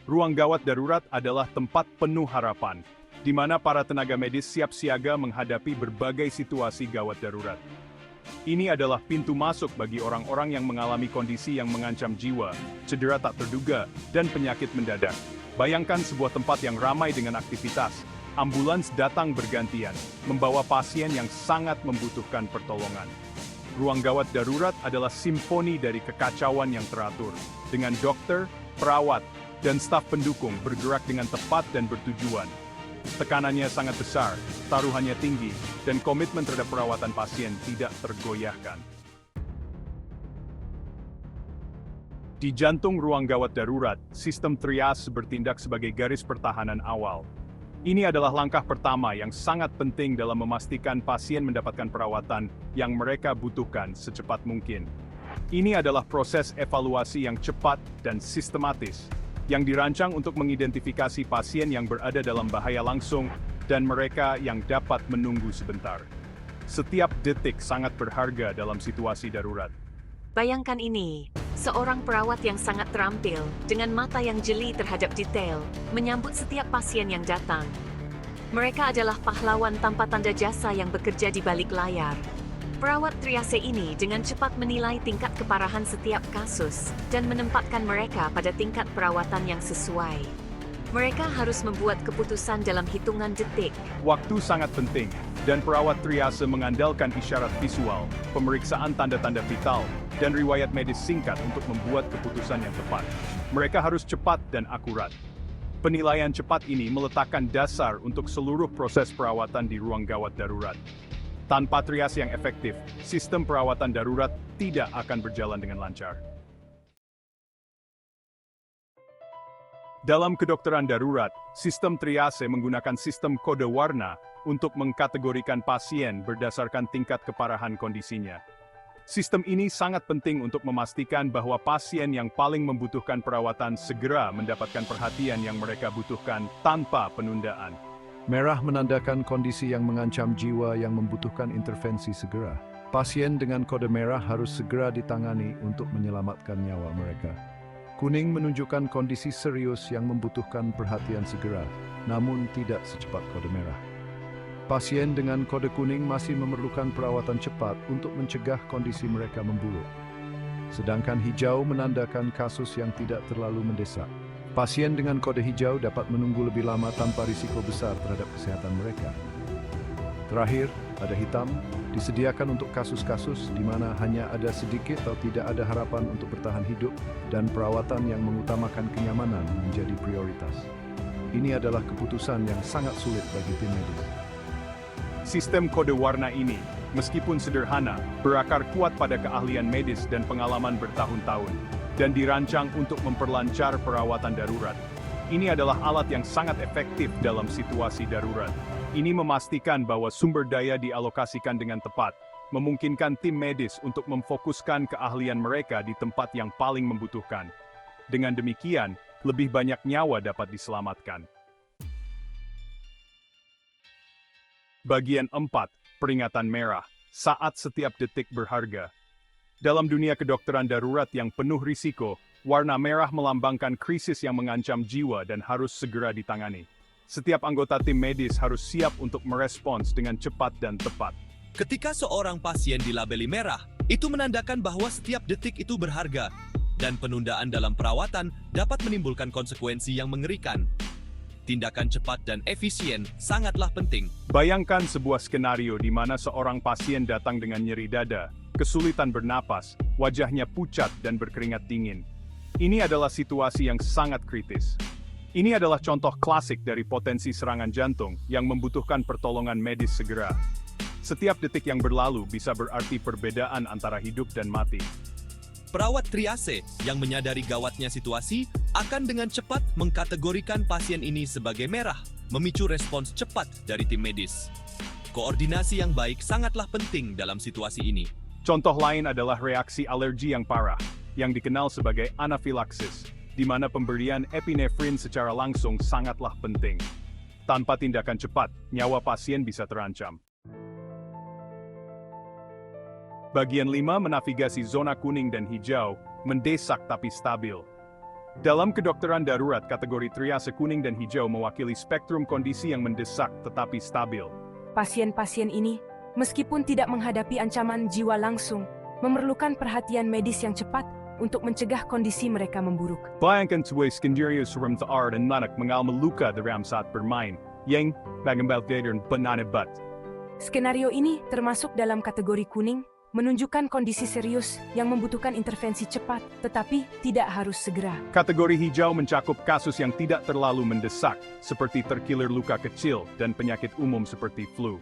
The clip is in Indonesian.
Ruang gawat darurat adalah tempat penuh harapan, di mana para tenaga medis siap siaga menghadapi berbagai situasi gawat darurat. Ini adalah pintu masuk bagi orang-orang yang mengalami kondisi yang mengancam jiwa, cedera tak terduga, dan penyakit mendadak. Bayangkan sebuah tempat yang ramai dengan aktivitas. Ambulans datang bergantian, membawa pasien yang sangat membutuhkan pertolongan. Ruang gawat darurat adalah simfoni dari kekacauan yang teratur, dengan dokter, perawat, dan staf pendukung bergerak dengan tepat dan bertujuan. Tekanannya sangat besar, taruhannya tinggi, dan komitmen terhadap perawatan pasien tidak tergoyahkan. Di jantung ruang gawat darurat, sistem triase bertindak sebagai garis pertahanan awal. Ini adalah langkah pertama yang sangat penting dalam memastikan pasien mendapatkan perawatan yang mereka butuhkan secepat mungkin. Ini adalah proses evaluasi yang cepat dan sistematis, yang dirancang untuk mengidentifikasi pasien yang berada dalam bahaya langsung dan mereka yang dapat menunggu sebentar. Setiap detik sangat berharga dalam situasi darurat. Bayangkan ini, seorang perawat yang sangat terampil, dengan mata yang jeli terhadap detail, menyambut setiap pasien yang datang. Mereka adalah pahlawan tanpa tanda jasa yang bekerja di balik layar. Perawat triase ini dengan cepat menilai tingkat keparahan setiap kasus dan menempatkan mereka pada tingkat perawatan yang sesuai. Mereka harus membuat keputusan dalam hitungan detik. Waktu sangat penting, dan perawat triase mengandalkan isyarat visual, pemeriksaan tanda-tanda vital, dan riwayat medis singkat untuk membuat keputusan yang tepat. Mereka harus cepat dan akurat. Penilaian cepat ini meletakkan dasar untuk seluruh proses perawatan di ruang gawat darurat. Tanpa triase yang efektif, sistem perawatan darurat tidak akan berjalan dengan lancar. Dalam kedokteran darurat, sistem triase menggunakan sistem kode warna untuk mengkategorikan pasien berdasarkan tingkat keparahan kondisinya. Sistem ini sangat penting untuk memastikan bahwa pasien yang paling membutuhkan perawatan segera mendapatkan perhatian yang mereka butuhkan tanpa penundaan. Merah menandakan kondisi yang mengancam jiwa yang membutuhkan intervensi segera. Pasien dengan kode merah harus segera ditangani untuk menyelamatkan nyawa mereka. Kuning menunjukkan kondisi serius yang membutuhkan perhatian segera, namun tidak secepat kode merah. Pasien dengan kode kuning masih memerlukan perawatan cepat untuk mencegah kondisi mereka memburuk. Sedangkan hijau menandakan kasus yang tidak terlalu mendesak. Pasien dengan kode hijau dapat menunggu lebih lama tanpa risiko besar terhadap kesehatan mereka. Terakhir, ada hitam, disediakan untuk kasus-kasus di mana hanya ada sedikit atau tidak ada harapan untuk bertahan hidup dan perawatan yang mengutamakan kenyamanan menjadi prioritas. Ini adalah keputusan yang sangat sulit bagi tim medis. Sistem kode warna ini, meskipun sederhana, berakar kuat pada keahlian medis dan pengalaman bertahun-tahun, dan dirancang untuk memperlancar perawatan darurat. Ini adalah alat yang sangat efektif dalam situasi darurat. Ini memastikan bahwa sumber daya dialokasikan dengan tepat, memungkinkan tim medis untuk memfokuskan keahlian mereka di tempat yang paling membutuhkan. Dengan demikian, lebih banyak nyawa dapat diselamatkan. Bagian 4, peringatan merah, saat setiap detik berharga. Dalam dunia kedokteran darurat yang penuh risiko, warna merah melambangkan krisis yang mengancam jiwa dan harus segera ditangani. Setiap anggota tim medis harus siap untuk merespons dengan cepat dan tepat. Ketika seorang pasien dilabeli merah, itu menandakan bahwa setiap detik itu berharga, dan penundaan dalam perawatan dapat menimbulkan konsekuensi yang mengerikan. Tindakan cepat dan efisien sangatlah penting. Bayangkan sebuah skenario di mana seorang pasien datang dengan nyeri dada, kesulitan bernapas, wajahnya pucat dan berkeringat dingin. Ini adalah situasi yang sangat kritis. Ini adalah contoh klasik dari potensi serangan jantung yang membutuhkan pertolongan medis segera. Setiap detik yang berlalu bisa berarti perbedaan antara hidup dan mati. Perawat triase yang menyadari gawatnya situasi akan dengan cepat mengkategorikan pasien ini sebagai merah, memicu respons cepat dari tim medis. Koordinasi yang baik sangatlah penting dalam situasi ini. Contoh lain adalah reaksi alergi yang parah, yang dikenal sebagai anafilaksis, di mana pemberian epinefrin secara langsung sangatlah penting. Tanpa tindakan cepat, nyawa pasien bisa terancam. Bagian 5 menavigasi zona kuning dan hijau, mendesak tapi stabil. Dalam kedokteran darurat, kategori triase kuning dan hijau mewakili spektrum kondisi yang mendesak tetapi stabil. Pasien-pasien ini, meskipun tidak menghadapi ancaman jiwa langsung, memerlukan perhatian medis yang cepat untuk mencegah kondisi mereka memburuk. Bayangkan sebuah skenario seram seorang anak mengalami luka dalam saat bermain, yang mengakibatkan penanibat. Skenario ini termasuk dalam kategori kuning, menunjukkan kondisi serius yang membutuhkan intervensi cepat, tetapi tidak harus segera. Kategori hijau mencakup kasus yang tidak terlalu mendesak, seperti terkilir luka kecil dan penyakit umum seperti flu.